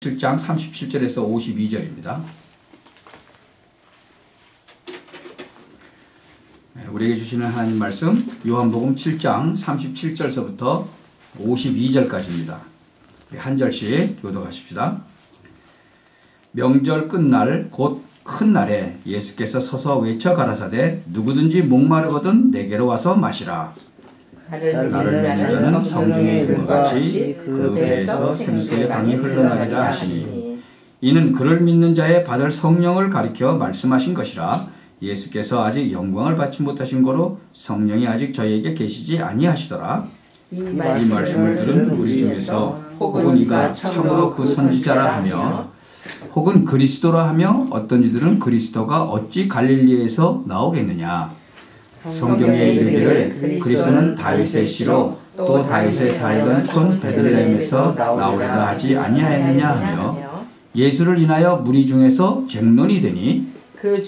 7장 37절에서 52절입니다. 우리에게 주시는 하나님 말씀 요한복음 7장 37절서부터 52절까지입니다. 한 절씩 교독하십시다. 명절 끝날 곧 큰 날에 예수께서 서서 외쳐 가라사대 누구든지 목마르거든 내게로 와서 마시라. 나를 믿는 자는 성경에 이른 것 같이 그 배에서 생수의 강이 흘러나리라 하시니 이는 그를 믿는 자의 받을 성령을 가리켜 말씀하신 것이라. 예수께서 아직 영광을 받지 못하신 거로 성령이 아직 저희에게 계시지 아니하시더라. 이 말씀을 들은 우리 중에서 혹은 이가 참으로 그 선지자라 하며 혹은 그리스도라 하며 어떤 이들은 그리스도가 어찌 갈릴리에서 나오겠느냐. 성경에 이르기를 그리스도는 다윗의 씨로 또 다윗의 살던 촌 베들레헴에서 나오리라 하지 아니하였느냐 하며 예수를 인하여 무리 중에서 쟁론이 되니 그들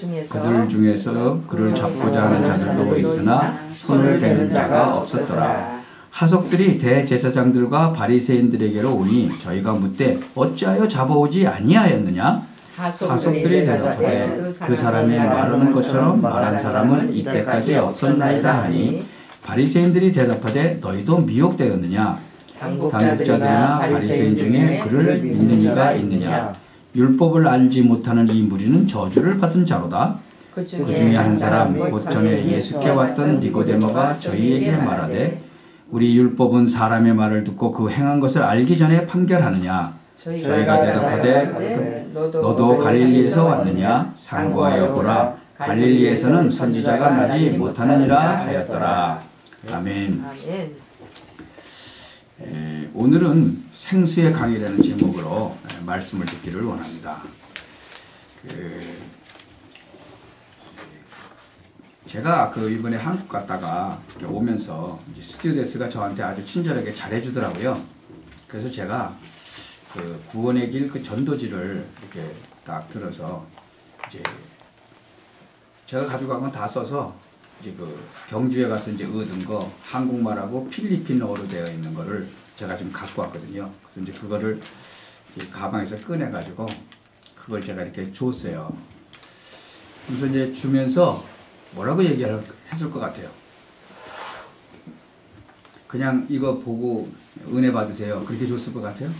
중에서 그를 잡고자 하는 자들도 있으나 손을 대는 자가 없었더라. 하석들이 대제사장들과 바리새인들에게로 오니 저희가 묻되 어찌하여 잡아오지 아니하였느냐. 하석들이 대답하되 그 사람이 말하는 것처럼 말한 사람은 이때까지 없었나이다 하니 바리새인들이 대답하되 너희도 미혹되었느냐. 당국자들이나 바리새인 중에 그를 믿는 이가 있느냐. 율법을 알지 못하는 이 무리는 저주를 받은 자로다. 그 중에 한 사람 곧 전에 예수께 왔던 니고데모가 저희에게 말하되 우리 율법은 사람의 말을 듣고 그 행한 것을 알기 전에 판결하느냐. 저희가 대답하되 너도 갈릴리에서 왔느냐. 상고하여 보라. 갈릴리에서는 선지자가 나지 못하느니라 하였더라. 아멘. 오늘은 생수의 강이라는 제목으로 말씀을 듣기를 원합니다. 제가 이번에 한국 갔다가 오면서 스튜어디스가 저한테 아주 친절하게 잘해주더라고요. 그래서 제가 구원의 길 전도지를 이렇게 딱 들어서 이제 제가 가져간 건 다 써서 이제 경주에 가서 이제 얻은 거 한국말하고 필리핀어로 되어 있는 거를 제가 좀 갖고 왔거든요. 그래서 이제 그거를 가방에서 꺼내가지고 그걸 제가 이렇게 줬어요. 그래서 이제 주면서 뭐라고 얘기했을 것 같아요? 그냥 이거 보고 은혜 받으세요. 그렇게 줬을 것 같아요?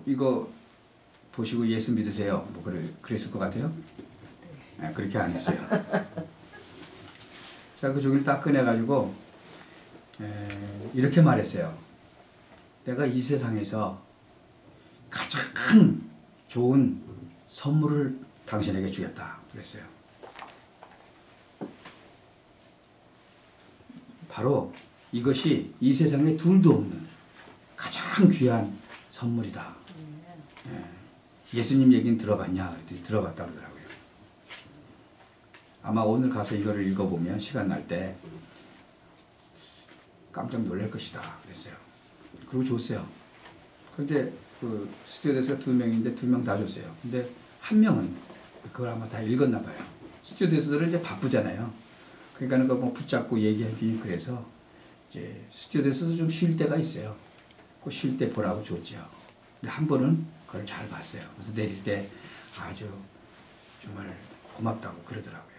이거 보시고 예수 믿으세요. 그랬을 것 같아요? 그렇게 안 했어요. 자, 그 종이를 딱 꺼내가지고 이렇게 말했어요. 내가 이 세상에서 가장 좋은 선물을 당신에게 주겠다. 그랬어요. 바로 이것이 이 세상에 둘도 없는 가장 귀한 선물이다. 예수님 얘기는 들어봤냐? 그랬더니 들어봤다 그러더라고요. 아마 오늘 가서 이거를 읽어보면 시간 날 때 깜짝 놀랄 것이다. 그랬어요. 그리고 줬어요. 그런데 스튜어디스가 2명인데 2명 다 줬어요. 근데 한 명은 그걸 아마 다 읽었나 봐요. 스튜어디스들은 이제 바쁘잖아요. 그러니까 뭐 붙잡고 얘기하기 그래서 이제 스튜어디스도 좀 쉴 때가 있어요. 그 쉴 때 보라고 줬죠. 근데 한 번은 그걸 잘 봤어요. 그래서 내릴 때 아주 정말 고맙다고 그러더라고요.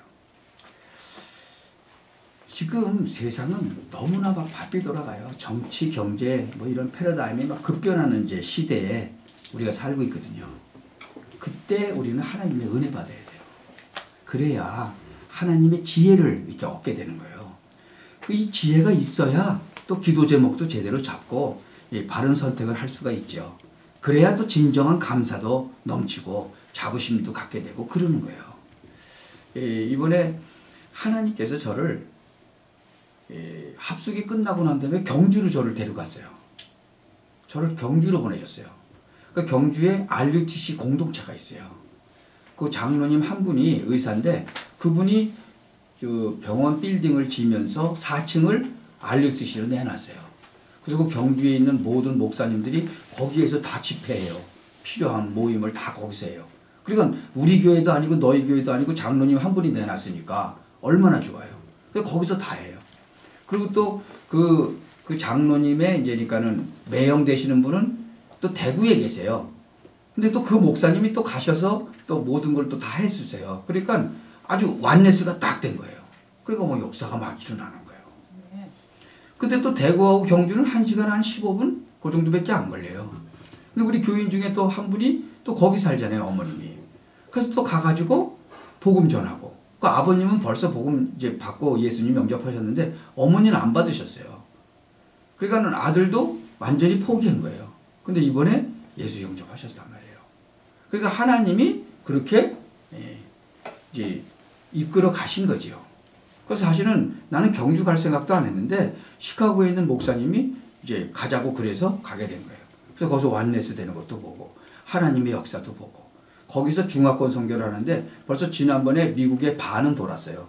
지금 세상은 너무나 바삐 돌아가요. 정치, 경제, 이런 패러다임이 급변하는 이제 시대에 우리가 살고 있거든요. 그때 우리는 하나님의 은혜 받아야 돼요. 그래야 하나님의 지혜를 이렇게 얻게 되는 거예요. 이 지혜가 있어야 또 기도 제목도 제대로 잡고 바른 선택을 할 수가 있죠. 그래야 또 진정한 감사도 넘치고 자부심도 갖게 되고 그러는 거예요. 이번에 하나님께서 저를 합숙이 끝나고 난 다음에 경주로 저를 데려갔어요. 저를 경주로 보내셨어요. 그 경주에 RUTC 공동체가 있어요. 그 장로님 한 분이 의사인데 그분이 병원 빌딩을 지면서 4층을 RUTC로 내놨어요. 그래서 그 경주에 있는 모든 목사님들이 거기에서 다 집회해요. 필요한 모임을 다 거기서 해요. 그러니까 우리 교회도 아니고 너희 교회도 아니고 장로님 한 분이 내놨으니까 얼마나 좋아요. 그래서 거기서 다 해요. 그리고 또 그 장로님의 이제니까는 매형 되시는 분은 또 대구에 계세요. 근데 또 그 목사님이 또 가셔서 또 모든 걸 또 다 해주세요. 그러니까 아주 완네스가 딱 된 거예요. 그러니까 뭐 역사가 막 일어나는 거예요. 근데 또 대구하고 경주는 1시간 한 15분? 그 정도밖에 안 걸려요. 근데 우리 교인 중에 또 한 분이 또 거기 살잖아요, 어머님이. 그래서 또 가가지고 복음 전하고. 그 아버님은 벌써 복음 이제 받고 예수님 영접하셨는데 어머니는 안 받으셨어요. 그러니까 아들도 완전히 포기한 거예요. 근데 이번에 예수 영접하셨단 말이에요. 그러니까 하나님이 그렇게 이제 이끌어 가신 거죠. 그래서 사실은 나는 경주 갈 생각도 안 했는데 시카고에 있는 목사님이 이제 가자고 그래서 가게 된 거예요. 그래서 거기서 완네스 되는 것도 보고 하나님의 역사도 보고 거기서 중화권 선교를 하는데 벌써 지난번에 미국의 반은 돌았어요.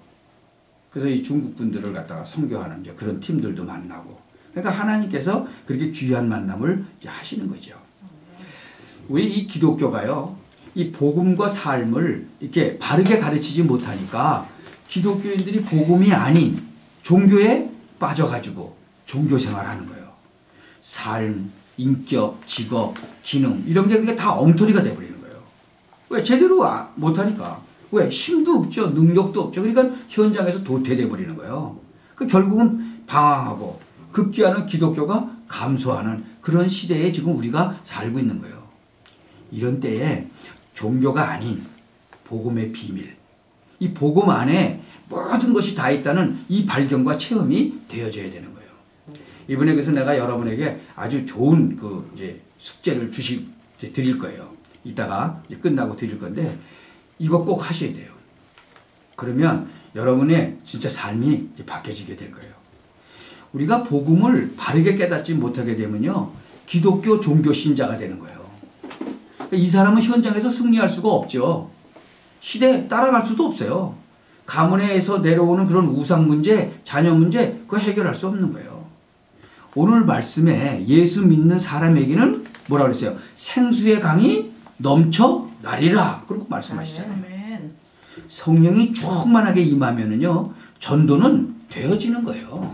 그래서 이 중국 분들을 갖다가 선교하는 이제 그런 팀들도 만나고 그러니까 하나님께서 그렇게 귀한 만남을 이제 하시는 거죠. 우리 이 기독교가요, 이 복음과 삶을 이렇게 바르게 가르치지 못하니까 기독교인들이 복음이 아닌 종교에 빠져가지고 종교 생활하는 거예요. 삶, 인격, 직업, 기능 이런 게 다 엉터리가 돼버리는 거예요. 왜? 제대로 못하니까. 왜? 힘도 없죠. 능력도 없죠. 그러니까 현장에서 도태돼 버리는 거예요. 그 결국은 방황하고 급기야는 기독교가 감소하는 그런 시대에 지금 우리가 살고 있는 거예요. 이런 때에 종교가 아닌 복음의 비밀, 이 복음 안에 모든 것이 다 있다는 이 발견과 체험이 되어져야 되는 거예요. 이번에 그래서 내가 여러분에게 아주 좋은 그 이제 숙제를 드릴 거예요. 이따가 이제 끝나고 드릴 건데 이거 꼭 하셔야 돼요. 그러면 여러분의 진짜 삶이 이제 바뀌어지게 될 거예요. 우리가 복음을 바르게 깨닫지 못하게 되면요, 기독교 종교 신자가 되는 거예요. 이 사람은 현장에서 승리할 수가 없죠. 시대에 따라갈 수도 없어요. 가문에서 내려오는 그런 우상 문제, 자녀 문제, 그거 해결할 수 없는 거예요. 오늘 말씀에 예수 믿는 사람에게는 뭐라고 그랬어요? 생수의 강이 넘쳐나리라. 그렇게 말씀하시잖아요. 성령이 충만하게 임하면은요, 전도는 되어지는 거예요.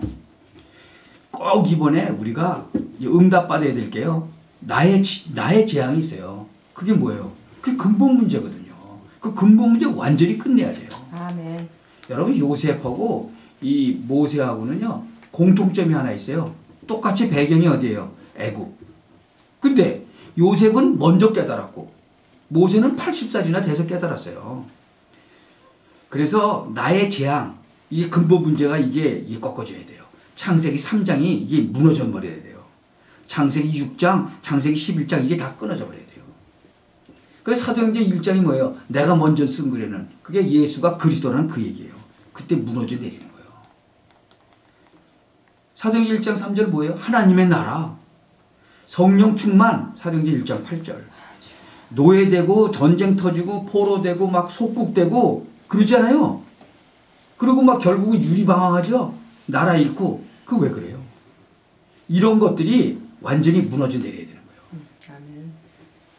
꼭 이번에 우리가 응답받아야 될 게요, 나의 재앙이 있어요. 그게 뭐예요? 그게 근본 문제거든요. 그 근본 문제 완전히 끝내야 돼요. 아멘. 여러분, 요셉하고 이 모세하고는요, 공통점이 하나 있어요. 똑같이 배경이 어디예요? 애굽. 근데 요셉은 먼저 깨달았고 모세는 80살이나 돼서 깨달았어요. 그래서 나의 재앙, 이 근본 문제가 이게 꺾어져야 돼요. 창세기 3장이 이게 무너져 버려야 돼요. 창세기 6장, 창세기 11장 이게 다 끊어져 버려야 돼요. 그래서 사도행전 1장이 뭐예요? 내가 먼저 쓴 글에는 그게 예수가 그리스도라는 그 얘기예요. 그때 무너져 내리는 거예요. 사도행전 1장 3절 뭐예요? 하나님의 나라, 성령 충만, 사도행전 1장 8절. 노예되고 전쟁 터지고 포로되고 막 속국되고 그러잖아요. 그리고 막 결국은 유리방황하죠. 나라 잃고. 그 왜 그래요? 이런 것들이 완전히 무너져 내려야 되는 거예요.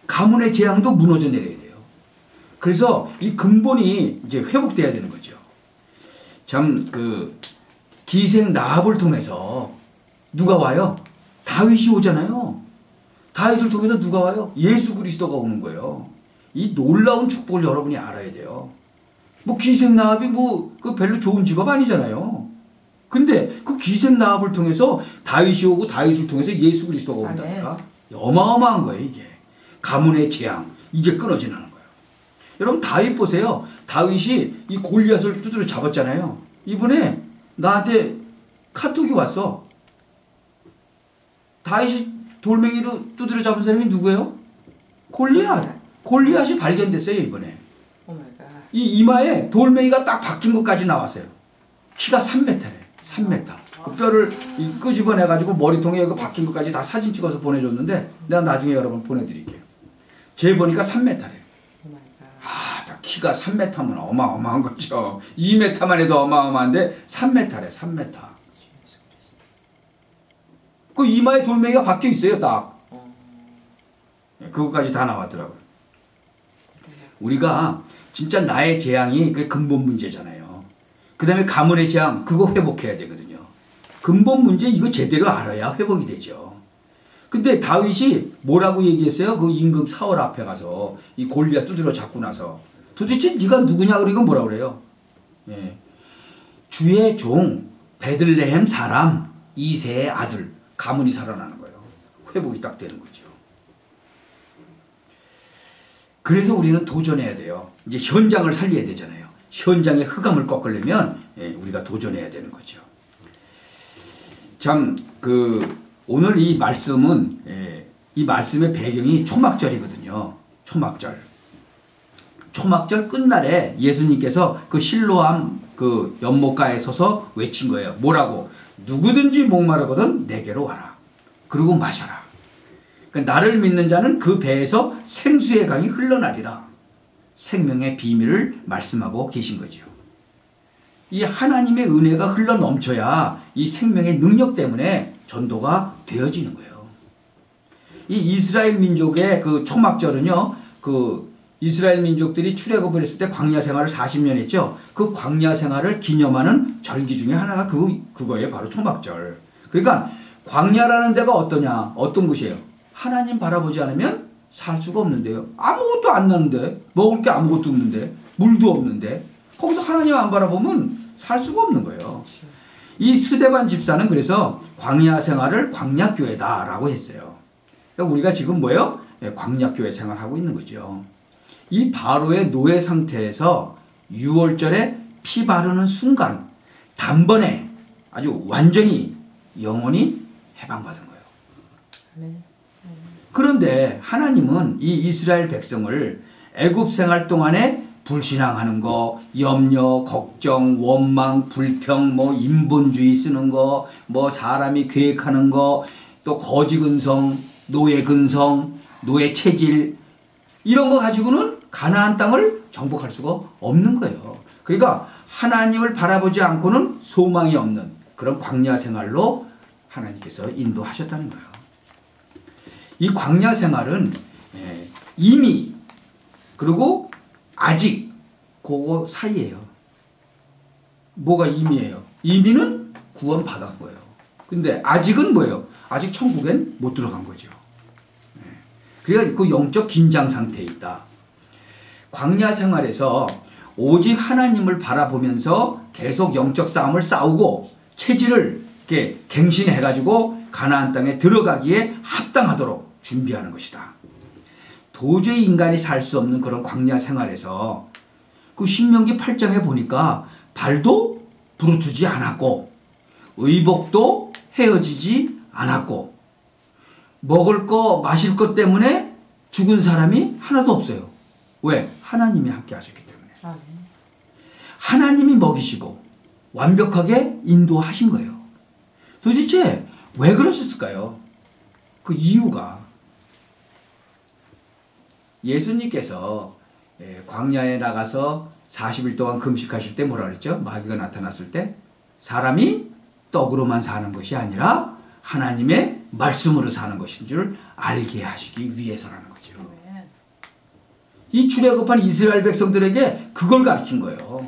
가문의 재앙도 무너져 내려야 돼요. 그래서 이 근본이 이제 회복돼야 되는 거죠. 참 그 기생 나합을 통해서 누가 와요? 다윗이 오잖아요. 다윗을 통해서 누가 와요? 예수 그리스도가 오는 거예요. 이 놀라운 축복을 여러분이 알아야 돼요. 뭐 기생 나합이 뭐 그 별로 좋은 직업 아니잖아요. 근데 그 기생 나합을 통해서 다윗이 오고 다윗을 통해서 예수 그리스도가 온다니까 어마어마한 거예요. 이게 가문의 재앙, 이게 끊어지는 거예요. 여러분, 다윗 보세요. 다윗이 이 골리앗을 두드려 잡았잖아요. 이번에 나한테 카톡이 왔어. 다윗이 돌멩이로 두드려 잡은 사람이 누구예요? 골리앗. 골리앗이 발견됐어요. 이번에 이 이마에 돌멩이가 딱 박힌 것까지 나왔어요. 키가 3m래. 3m. 그 뼈를 끄집어내가지고 머리통에 그 박힌 것까지 다 사진 찍어서 보내줬는데 내가 나중에 여러분 보내드릴게요. 재보니까 3m래. 아, 딱 키가 3m면 어마어마한 거죠. 2m만 해도 어마어마한데 3m래. 3m. 그 이마에 돌멩이가 박혀 있어요. 딱. 그것까지 다 나왔더라고요. 우리가 진짜 나의 재앙이 그 근본 문제잖아요. 그 다음에 가문의 재앙, 그거 회복해야 되거든요. 근본 문제 이거 제대로 알아야 회복이 되죠. 근데 다윗이 뭐라고 얘기했어요? 그 임금 사울 앞에 가서 이 골리앗 두드려 잡고 나서 도대체 네가 누구냐 그러니까 뭐라 그래요? 예. 주의 종 베들레헴 사람 이새의 아들 가문이 살아나는 거예요. 회복이 딱 되는 거죠. 그래서 우리는 도전해야 돼요. 이제 현장을 살려야 되잖아요. 현장의 흑암을 꺾으려면 우리가 도전해야 되는 거죠. 참 오늘 이 말씀은 이 말씀의 배경이 초막절이거든요. 초막절 끝날에 예수님께서 그 실로암 그 연못가에 서서 외친 거예요. 뭐라고? 누구든지 목마르거든 내게로 와라. 그리고 마셔라. 그러니까 나를 믿는 자는 그 배에서 생수의 강이 흘러나리라. 생명의 비밀을 말씀하고 계신 거죠. 이 하나님의 은혜가 흘러 넘쳐야 이 생명의 능력 때문에 전도가 되어지는 거예요. 이 이스라엘 민족의 그 초막절은요, 그 이스라엘 민족들이 출애굽을 했을 때 광야 생활을 40년 했죠. 그 광야 생활을 기념하는 절기 중에 하나가 그거예요. 바로 초막절. 그러니까 광야라는 데가 어떤 곳이에요? 하나님 바라보지 않으면 살 수가 없는데요. 아무것도 안 나는데, 먹을 게 아무것도 없는데, 물도 없는데, 거기서 하나님 안 바라보면 살 수가 없는 거예요. 이 스데반 집사는 그래서 광야 생활을 광야교회다라고 했어요. 그러니까 우리가 지금 뭐예요? 광야교회 생활하고 있는 거죠. 이 바로의 노예 상태에서 6월절에 피 바르는 순간 단번에 아주 완전히 영원히 해방받은 거예요. 그런데 하나님은 이 이스라엘 백성을 애굽 생활 동안에 불신앙하는 거, 염려, 걱정, 원망, 불평, 인본주의 쓰는 거, 사람이 계획하는 거, 또 거지 근성, 노예 근성, 노예 체질 이런 거 가지고는 가나안 땅을 정복할 수가 없는 거예요. 그러니까 하나님을 바라보지 않고는 소망이 없는 그런 광야 생활로 하나님께서 인도하셨다는 거예요. 이 광야 생활은 이미 그리고 아직 그거 사이예요. 뭐가 이미예요? 이미는 구원 받은 거예요. 근데 아직은 뭐예요? 아직 천국엔 못 들어간 거죠. 그러니까 그 영적 긴장 상태에 있다. 광야 생활에서 오직 하나님을 바라보면서 계속 영적 싸움을 싸우고 체질을 이렇게 갱신해가지고 가나안 땅에 들어가기에 합당하도록 준비하는 것이다. 도저히 인간이 살 수 없는 그런 광야 생활에서 그 신명기 8장에 보니까 발도 부르트지 않았고 의복도 헤어지지 않았고 먹을 거 마실 것 때문에 죽은 사람이 하나도 없어요. 왜? 하나님이 함께 하셨기 때문에. 하나님이 먹이시고 완벽하게 인도하신 거예요. 도대체 왜 그러셨을까요? 그 이유가 예수님께서 광야에 나가서 40일 동안 금식하실 때 뭐라 그랬죠? 마귀가 나타났을 때 사람이 떡으로만 사는 것이 아니라 하나님의 말씀으로 사는 것인 줄 알게 하시기 위해서라는 거죠. 이 출애굽한 이스라엘 백성들에게 그걸 가르친 거예요.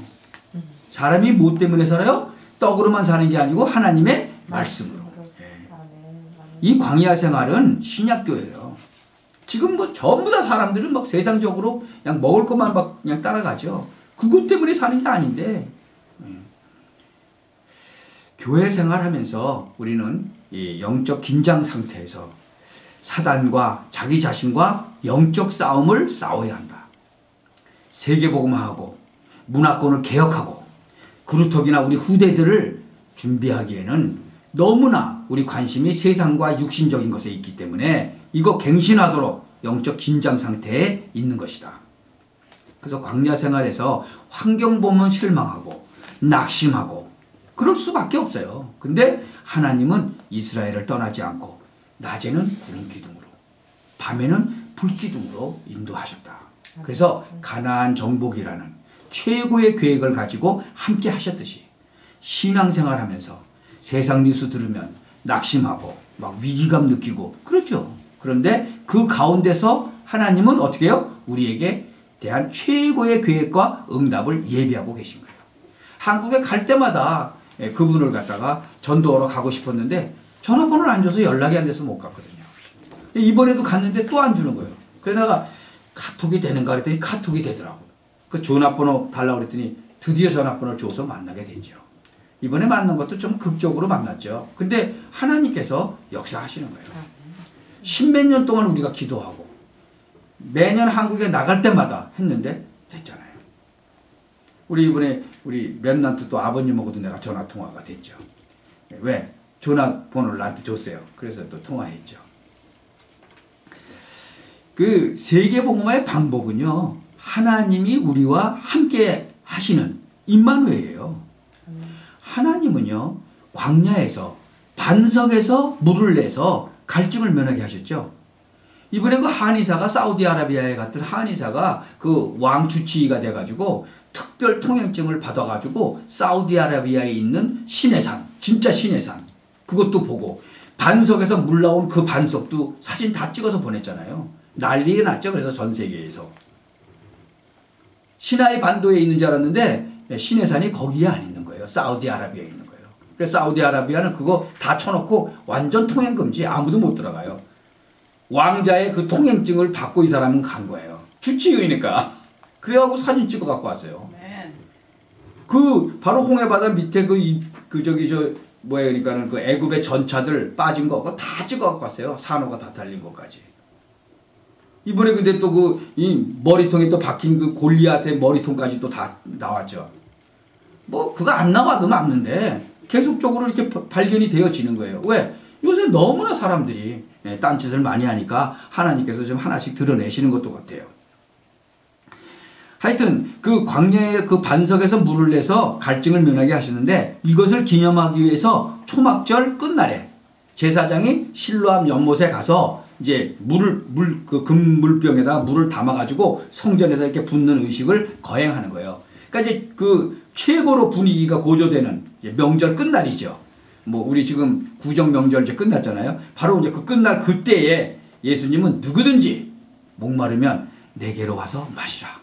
사람이 뭐 때문에 살아요? 떡으로만 사는 게 아니고 하나님의 말씀으로. 이 광야 생활은 신약교예요. 지금 전부 다 사람들은 세상적으로 그냥 먹을 것만 그냥 따라가죠. 그것 때문에 사는 게 아닌데 교회 생활하면서 우리는 이 영적 긴장 상태에서 사단과 자기 자신과 영적 싸움을 싸워야 한다. 세계복음화하고 문화권을 개혁하고 그루터기나 우리 후대들을 준비하기에는 너무나 우리 관심이 세상과 육신적인 것에 있기 때문에 이거 갱신하도록 영적 긴장 상태에 있는 것이다. 그래서 광야 생활에서 환경 보면 실망하고 낙심하고 그럴 수밖에 없어요. 근데 하나님은 이스라엘을 떠나지 않고 낮에는 구름 기둥으로 밤에는 불 기둥으로 인도하셨다. 그래서 가나안 정복이라는 최고의 계획을 가지고 함께 하셨듯이 신앙생활하면서 세상 뉴스 들으면 낙심하고 위기감 느끼고 그렇죠. 그런데 그 가운데서 하나님은 어떻게 해요? 우리에게 대한 최고의 계획과 응답을 예비하고 계신 거예요. 한국에 갈 때마다 그분을 갖다가 전도하러 가고 싶었는데 전화번호를 안 줘서 연락이 안 돼서 못 갔거든요. 이번에도 갔는데 또 안 주는 거예요. 그래서 내가 카톡이 되는가 그랬더니 카톡이 되더라고. 그 전화번호 달라고 그랬더니 드디어 전화번호를 줘서 만나게 됐죠. 이번에 만난 것도 좀 극적으로 만났죠. 근데 하나님께서 역사하시는 거예요. 10몇 년 동안 우리가 기도하고 매년 한국에 나갈 때마다 했는데 됐잖아요. 우리 이번에 우리 랩런트 또 아버님하고도 내가 전화통화가 됐죠. 왜? 전화번호를 나한테 줬어요. 그래서 또 통화했죠. 그 세계복음화의 방법은요, 하나님이 우리와 함께 하시는 임마누엘이에요. 하나님은요, 광야에서 반석에서 물을 내서 갈증을 면하게 하셨죠. 이번에 그 한의사가 사우디아라비아에 갔던 한의사가 그 왕 주치의가 돼가지고 특별 통행증을 받아가지고 사우디아라비아에 있는 시내산, 진짜 시내산, 그것도 보고 반석에서 물 나온 그 반석도 사진 다 찍어서 보냈잖아요. 난리가 났죠. 그래서 전 세계에서. 시나이 반도에 있는 줄 알았는데 시내산이 거기에 안 있는 거예요. 사우디아라비아에 있는 거예요. 그래서 사우디아라비아는 그거 다 쳐놓고 완전 통행금지, 아무도 못 들어가요. 왕자의 그 통행증을 받고 이 사람은 간 거예요. 주치의니까. 그래갖고 사진 찍어 갖고 왔어요. 그 바로 홍해바다 밑에 그러니까는 그 애굽의 전차들 빠진 거 그거 다 찍어 갖고 왔어요. 산호가 다 달린 것까지. 이번에 근데 또 이 머리통에 또 박힌 그 골리앗의 머리통까지 또 다 나왔죠. 뭐 그거 안 나와도 맞는데 계속적으로 이렇게 발견이 되어지는 거예요. 왜? 요새 너무나 사람들이 딴짓을 많이 하니까 하나님께서 좀 하나씩 드러내시는 것도 같아요. 하여튼 그 광야의 그 반석에서 물을 내서 갈증을 면하게 하시는데 이것을 기념하기 위해서 초막절 끝날에 제사장이 실로암 연못에 가서 이제 그 금물병에다 물을 담아가지고 성전에다 이렇게 붓는 의식을 거행하는 거예요. 그러니까 이제 그 최고로 분위기가 고조되는 명절 끝날이죠. 뭐 우리 지금 구정 명절 이제 끝났잖아요. 바로 이제 그 끝날 그때에 예수님은 누구든지 목마르면 내게로 와서 마시라.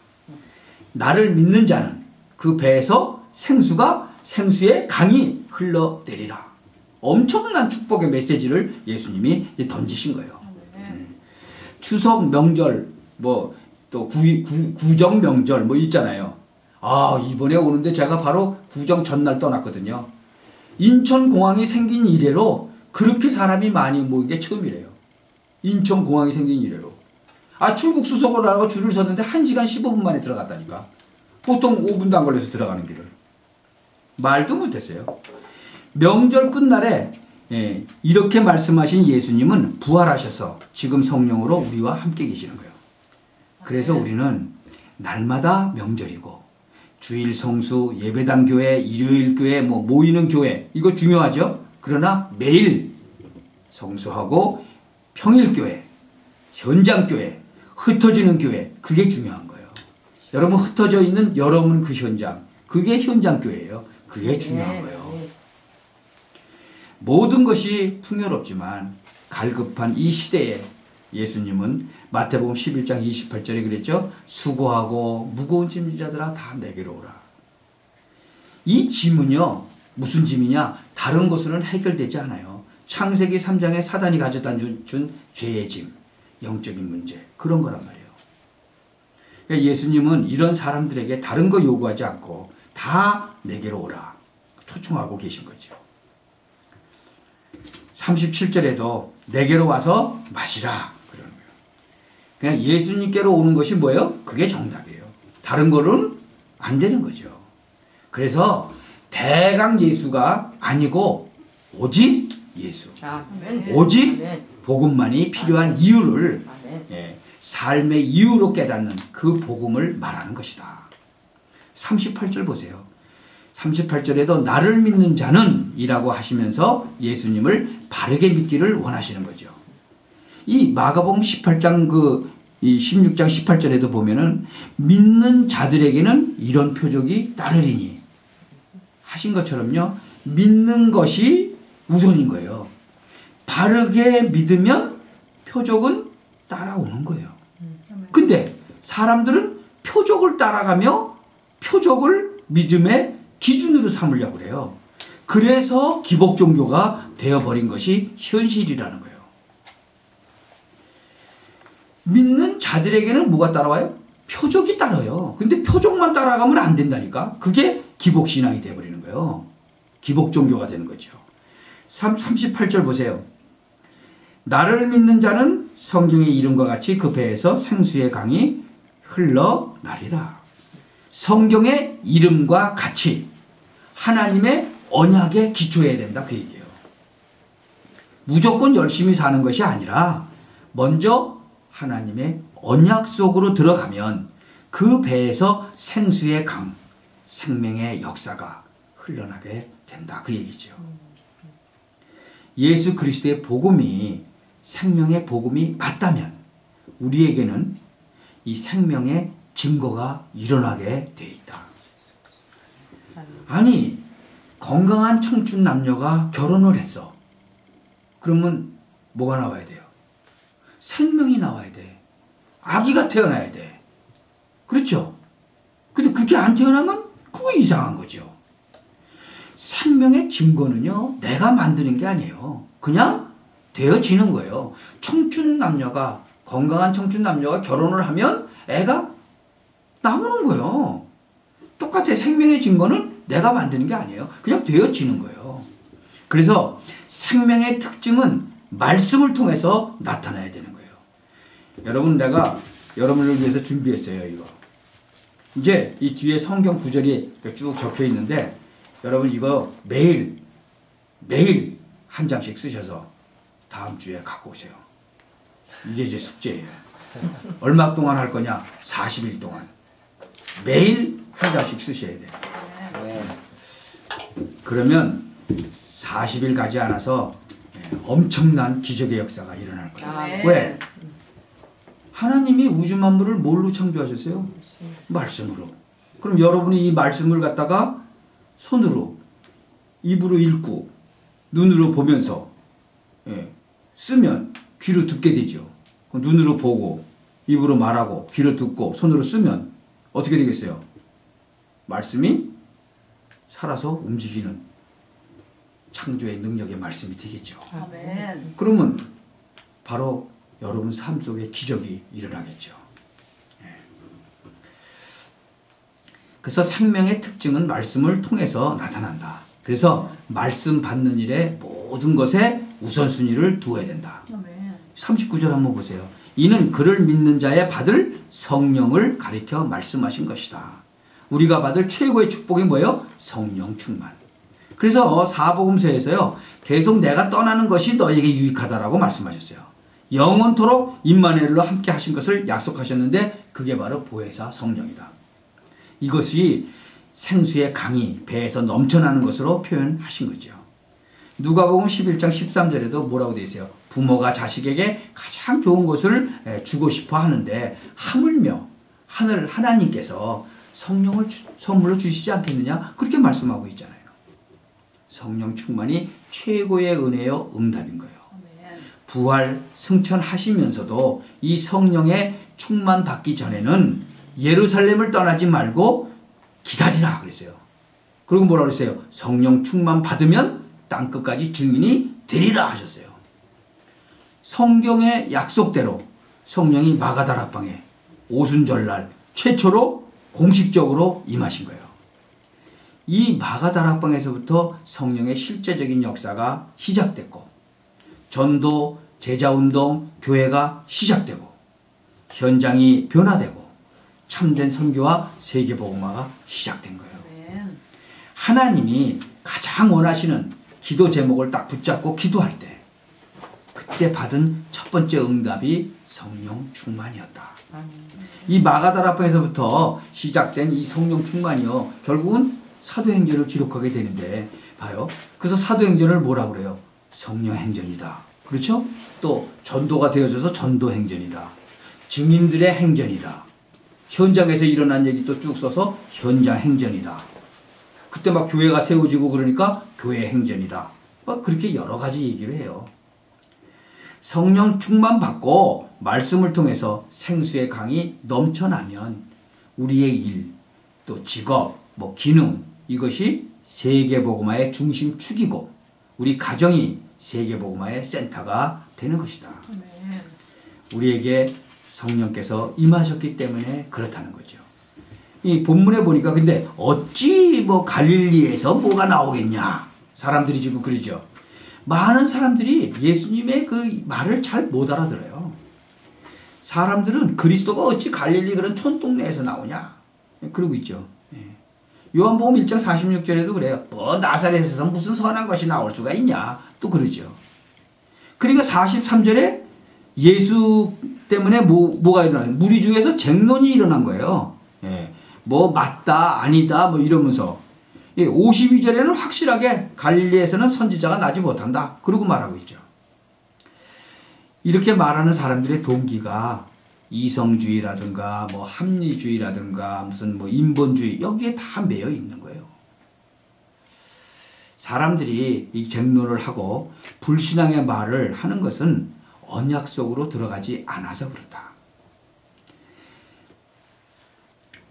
나를 믿는 자는 그 배에서 생수의 강이 흘러내리라. 엄청난 축복의 메시지를 예수님이 던지신 거예요. 추석 명절 뭐 또 구정 명절 뭐 있잖아요. 아, 이번에 오는데 제가 바로 구정 전날 떠났거든요. 인천공항이 생긴 이래로 그렇게 사람이 많이 모인 게 처음이래요. 인천공항이 생긴 이래로. 아, 출국 수속을 하고 줄을 섰는데 1시간 15분 만에 들어갔다니까. 보통 5분도 안 걸려서 들어가는 길을. 말도 못했어요. 명절 끝날에 이렇게 말씀하신 예수님은 부활하셔서 지금 성령으로 우리와 함께 계시는 거예요. 그래서 우리는 날마다 명절이고 주일 성수, 예배당 교회, 일요일 교회, 뭐 모이는 교회 이거 중요하죠. 그러나 매일 성수하고 평일 교회, 현장 교회, 흩어지는 교회 그게 중요한 거예요. 여러분 흩어져 있는 여러분 그 현장 그게 현장 교회예요. 그게 중요한 거예요. 모든 것이 풍요롭지만 갈급한 이 시대에 예수님은 마태복음 11장 28절에 그랬죠. 수고하고 무거운 짐진 자들아 다 내게로 오라. 이 짐은요. 무슨 짐이냐. 다른 것으로는 해결되지 않아요. 창세기 3장에 사단이 가져다 준 죄의 짐, 영적인 문제 그런 거란 말이에요. 그러니까 예수님은 이런 사람들에게 다른 거 요구하지 않고 다 내게로 오라 초청하고 계신 거죠. 37절에도 내게로 와서 마시라 그러는 거예요. 그냥 예수님께로 오는 것이 뭐예요? 그게 정답이에요. 다른 거는 안 되는 거죠. 그래서 대강 예수가 아니고 오직 예수, 오직 복음만이 필요한 이유를 삶의 이유로 깨닫는 그 복음을 말하는 것이다. 38절 보세요. 38절에도 나를 믿는 자는 이라고 하시면서 예수님을 바르게 믿기를 원하시는 거죠. 이 마가복음 18장 이 16장 18절에도 보면은 믿는 자들에게는 이런 표적이 따르리니 하신 것처럼요. 믿는 것이 우선인 거예요. 바르게 믿으면 표적은 따라오는 거예요. 근데 사람들은 표적을 따라가며 표적을 믿음의 기준으로 삼으려고 그래요. 그래서 기복 종교가 되어버린 것이 현실이라는 거예요. 믿는 자들에게는 뭐가 따라와요? 표적이 따라요. 근데 표적만 따라가면 안 된다니까. 그게 기복신앙이 되어버리는 거예요. 기복 종교가 되는 거죠. 38절 보세요. 나를 믿는 자는 성경의 이름과 같이 그 배에서 생수의 강이 흘러나리라. 성경의 이름과 같이 하나님의 언약에 기초해야 된다 그 얘기예요. 무조건 열심히 사는 것이 아니라 먼저 하나님의 언약 속으로 들어가면 그 배에서 생수의 강, 생명의 역사가 흘러나게 된다 그 얘기죠. 예수 그리스도의 복음이 생명의 복음이 맞다면 우리에게는 이 생명의 증거가 일어나게 돼 있다. 아니 건강한 청춘 남녀가 결혼을 했어. 그러면 뭐가 나와야 돼요? 생명이 나와야 돼. 아기가 태어나야 돼. 그렇죠? 근데 그게 안 태어나면 그거 이상한 거죠. 생명의 증거는요, 내가 만드는 게 아니에요. 그냥 되어지는 거예요. 청춘 남녀가, 건강한 청춘 남녀가 결혼을 하면 애가 나오는 거예요. 똑같아. 생명의 증거는 내가 만드는 게 아니에요. 그냥 되어지는 거예요. 그래서 생명의 특징은 말씀을 통해서 나타나야 되는 거예요. 여러분, 내가 여러분을 위해서 준비했어요, 이거. 이제 이 뒤에 성경 구절이 쭉 적혀 있는데, 여러분 이거 매일 한 장씩 쓰셔서 다음 주에 갖고 오세요. 이게 이제 숙제예요. 얼마 동안 할 거냐? 40일 동안. 매일 한 장씩 쓰셔야 돼요. 그러면 40일 가지 않아서 엄청난 기적의 역사가 일어날 거예요. 왜? 하나님이 우주 만물을 뭘로 창조하셨어요? 말씀으로. 그럼 여러분이 이 말씀을 갖다가 손으로, 입으로 읽고, 눈으로 보면서 쓰면 귀로 듣게 되죠. 눈으로 보고, 입으로 말하고, 귀로 듣고, 손으로 쓰면 어떻게 되겠어요? 말씀이 살아서 움직이는 창조의 능력의 말씀이 되겠죠. 아멘. 그러면 바로 여러분 삶 속에 기적이 일어나겠죠. 그래서 생명의 특징은 말씀을 통해서 나타난다. 그래서 말씀 받는 일에 모든 것에 우선순위를 두어야 된다. 39절 한번 보세요. 이는 그를 믿는 자의 받을 성령을 가리켜 말씀하신 것이다. 우리가 받을 최고의 축복이 뭐예요? 성령 충만. 그래서 사복음서에서요, 계속 내가 떠나는 것이 너에게 유익하다라고 말씀하셨어요. 영원토록 임마누엘로 함께 하신 것을 약속하셨는데 그게 바로 보혜사 성령이다. 이것이 생수의 강이 배에서 넘쳐나는 것으로 표현하신 거죠. 누가복음 11장 13절에도 뭐라고 되어 있어요? 부모가 자식에게 가장 좋은 것을 주고 싶어 하는데 하물며 하나님께서 성령을 선물로 주시지 않겠느냐? 그렇게 말씀하고 있잖아요. 성령 충만이 최고의 은혜요 응답인 거예요. 부활 승천하시면서도 이 성령의 충만 받기 전에는 예루살렘을 떠나지 말고 기다리라 그랬어요. 그리고 뭐라 그랬어요? 성령 충만 받으면 땅끝까지 증인이 되리라 하셨어요. 성경의 약속대로 성령이 마가다락방에 오순절날 최초로 공식적으로 임하신 거예요. 이 마가다락방에서부터 성령의 실제적인 역사가 시작됐고 전도, 제자운동, 교회가 시작되고 현장이 변화되고 참된 선교와 세계복음화가 시작된 거예요. 하나님이 가장 원하시는 기도 제목을 딱 붙잡고 기도할 때 그때 받은 첫 번째 응답이 성령 충만이었다. 이 마가다락방에서부터 시작된 이 성령 충만이요, 결국은 사도행전을 기록하게 되는데 봐요. 그래서 사도행전을 뭐라고 그래요? 성령행전이다. 그렇죠? 또 전도가 되어져서 전도행전이다. 증인들의 행전이다. 현장에서 일어난 얘기 또 쭉 써서 현장행전이다. 그때 막 교회가 세워지고 그러니까 교회행전이다. 막 그렇게 여러 가지 얘기를 해요. 성령 충만 받고 말씀을 통해서 생수의 강이 넘쳐나면 우리의 일, 또 직업, 뭐 기능, 이것이 세계복음화의 중심축이고 우리 가정이 세계복음화의 센터가 되는 것이다. 우리에게 성령께서 임하셨기 때문에 그렇다는 거죠. 이 본문에 보니까 근데 어찌 뭐 갈릴리에서 뭐가 나오겠냐. 사람들이 지금 그러죠. 많은 사람들이 예수님의 그 말을 잘 못 알아들어요. 사람들은 그리스도가 어찌 갈릴리 그런 촌동네에서 나오냐. 그러고 있죠. 요한복음 1장 46절에도 그래요. 뭐 나사렛에서 무슨 선한 것이 나올 수가 있냐. 또 그러죠. 그러니까 43절에 예수 때문에 뭐가 일어나요? 무리 중에서 쟁론이 일어난 거예요. 뭐 맞다 아니다 뭐 이러면서 52절에는 확실하게 갈릴리에서는 선지자가 나지 못한다. 그러고 말하고 있죠. 이렇게 말하는 사람들의 동기가 이성주의라든가 뭐 합리주의라든가 무슨 뭐 인본주의 여기에 다 매여 있는 거예요. 사람들이 이 쟁론을 하고 불신앙의 말을 하는 것은 언약 속으로 들어가지 않아서 그렇다.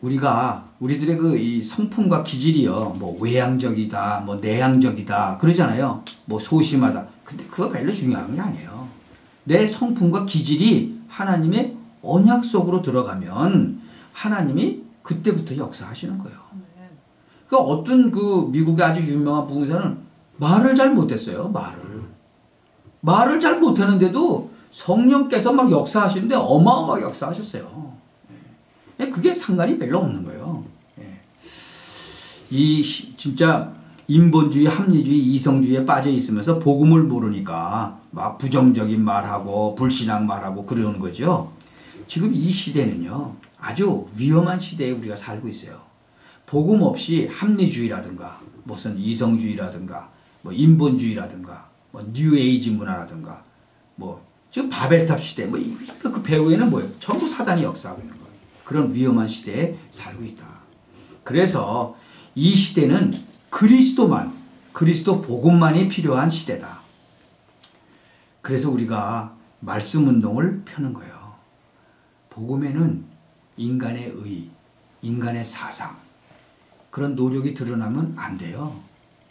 우리들의 그 이 성품과 기질이요, 뭐 외향적이다, 뭐 내향적이다 그러잖아요. 뭐 소심하다. 근데 그거 별로 중요한 게 아니에요. 내 성품과 기질이 하나님의 언약 속으로 들어가면 하나님이 그때부터 역사하시는 거예요. 그러니까 어떤 그 미국의 아주 유명한 부흥사는 말을 잘 못했어요. 말을 잘 못하는데도 성령께서 막 역사하시는데 어마어마하게 역사하셨어요. 그게 상관이 별로 없는 거예요. 이 진짜 인본주의, 합리주의, 이성주의에 빠져 있으면서 복음을 모르니까 막 부정적인 말하고 불신앙 말하고 그러는 거죠. 지금 이 시대는요, 아주 위험한 시대에 우리가 살고 있어요. 복음 없이 합리주의라든가 무슨 이성주의라든가 뭐 인본주의라든가 뭐 뉴에이지 문화라든가 뭐 지금 바벨탑 시대 뭐 그 배후에는 뭐예요? 전부 사단이 역사하고 있는 거예요. 그런 위험한 시대에 살고 있다. 그래서 이 시대는 그리스도 복음만이 필요한 시대다. 그래서 우리가 말씀 운동을 펴는 거예요. 복음에는 인간의 의, 인간의 사상 그런 노력이 드러나면 안 돼요.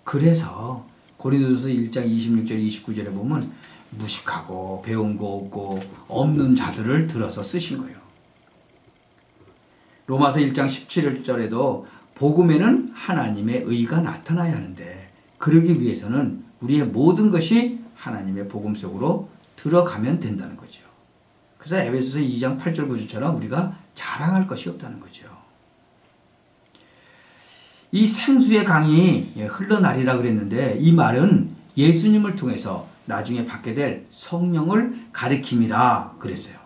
그래서 고린도전서 1장 26절 29절에 보면 무식하고 배운 거 없고 없는 자들을 들어서 쓰신 거예요. 로마서 1장 17절에도 복음에는 하나님의 의가 나타나야 하는데 그러기 위해서는 우리의 모든 것이 하나님의 복음 속으로 들어가면 된다는 거죠. 그래서 에베소서 2장 8절 9절처럼 우리가 자랑할 것이 없다는 거죠. 이 생수의 강이 흘러나리라 그랬는데 이 말은 예수님을 통해서 나중에 받게 될 성령을 가리킴이라 그랬어요.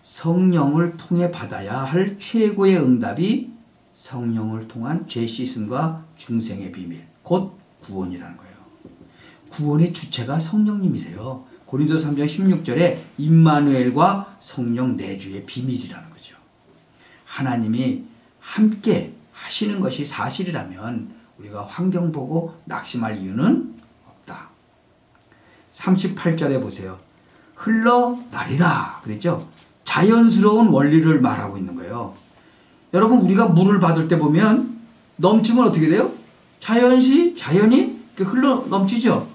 성령을 통해 받아야 할 최고의 응답이 성령을 통한 죄 씻음과 중생의 비밀, 곧 구원이라는 거예요. 구원의 주체가 성령님이세요. 고린도서 3장 16절에 임마누엘과 성령 내주의 비밀이라는 거죠. 하나님이 함께 하시는 것이 사실이라면 우리가 환경 보고 낙심할 이유는 없다. 38절에 보세요. 흘러나리라 그랬죠. 자연스러운 원리를 말하고 있는 거예요. 여러분 우리가 물을 받을 때 보면 넘치면 어떻게 돼요? 자연히 흘러 넘치죠.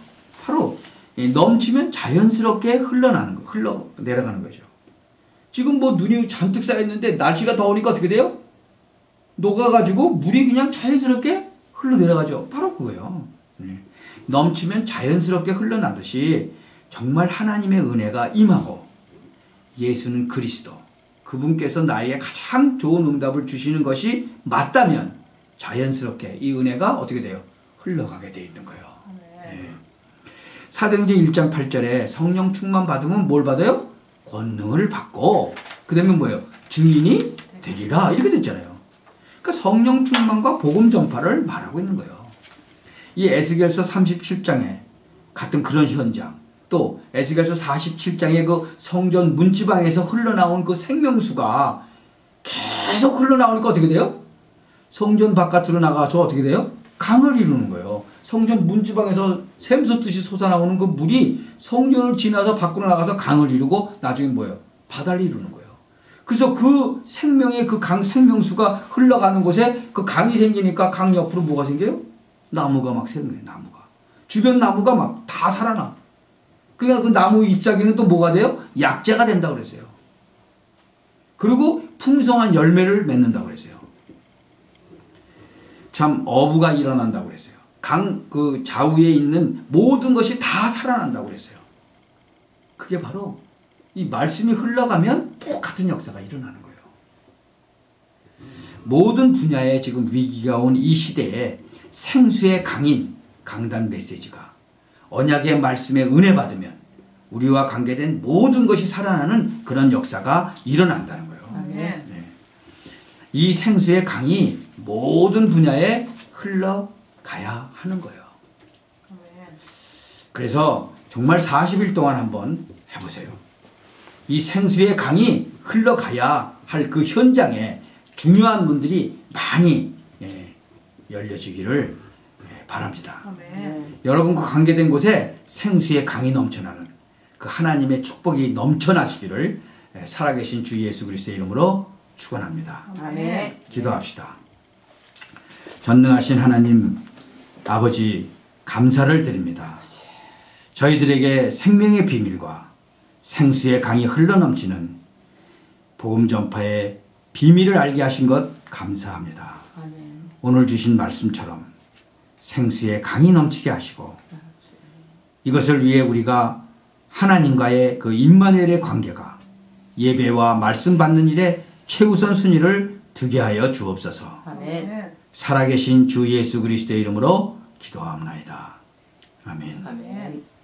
바로 넘치면 자연스럽게 흘러 내려가는 거죠. 지금 뭐 눈이 잔뜩 쌓였는데 날씨가 더우니까 어떻게 돼요? 녹아가지고 물이 그냥 자연스럽게 흘러내려가죠. 바로 그거예요. 넘치면 자연스럽게 흘러나듯이 정말 하나님의 은혜가 임하고 예수는 그리스도 그분께서 나에게 가장 좋은 응답을 주시는 것이 맞다면 자연스럽게 이 은혜가 어떻게 돼요? 흘러가게 돼 있는 거예요. 네. 사도행전 1장 8절에 성령 충만 받으면 뭘 받아요? 권능을 받고 그 다음에 뭐예요? 증인이 되리라 이렇게 됐잖아요. 그러니까 성령 충만과 복음 전파를 말하고 있는 거예요. 이 에스겔서 37장에 같은 그런 현장 또 에스겔서 47장의 그 성전 문지방에서 흘러나온 그 생명수가 계속 흘러나오니까 어떻게 돼요? 성전 바깥으로 나가서 어떻게 돼요? 강을 이루는 거예요. 성전 문지방에서 샘솟듯이 솟아나오는 그 물이 성전을 지나서 밖으로 나가서 강을 이루고 나중에 뭐예요? 바다를 이루는 거예요. 그래서 그 생명의 그 강 생명수가 흘러가는 곳에 그 강이 생기니까 강 옆으로 뭐가 생겨요? 나무가 막 생겨요. 나무가. 주변 나무가 막 다 살아나. 그러니까 그 나무 잎사귀는 또 뭐가 돼요? 약재가 된다고 그랬어요. 그리고 풍성한 열매를 맺는다고 그랬어요. 참 어부가 일어난다고 그랬어요. 강 그 좌우에 있는 모든 것이 다 살아난다고 그랬어요. 그게 바로 이 말씀이 흘러가면 똑같은 역사가 일어나는 거예요. 모든 분야에 지금 위기가 온 이 시대에 생수의 강인 강단 메시지가 언약의 말씀에 은혜 받으면 우리와 관계된 모든 것이 살아나는 그런 역사가 일어난다는 거예요. 네. 이 생수의 강이 모든 분야에 흘러가야 하는 거예요. 그래서 정말 40일 동안 한번 해보세요. 이 생수의 강이 흘러가야 할 그 현장에 중요한 문들이 많이 열려지기를 바랍니다. 여러분과 관계된 곳에 생수의 강이 넘쳐나는 그 하나님의 축복이 넘쳐나시기를 살아계신 주 예수 그리스도의 이름으로 축원합니다. 아멘. 기도합시다. 전능하신 하나님 아버지 감사를 드립니다. 저희들에게 생명의 비밀과 생수의 강이 흘러넘치는 복음 전파의 비밀을 알게 하신 것 감사합니다. 아멘. 오늘 주신 말씀처럼 생수의 강이 넘치게 하시고 이것을 위해 우리가 하나님과의 그 임마누엘의 관계가 예배와 말씀 받는 일에 최우선 순위를 두게 하여 주옵소서. 아멘. 살아계신 주 예수 그리스도의 이름으로 기도하옵나이다. 아멘. 아멘.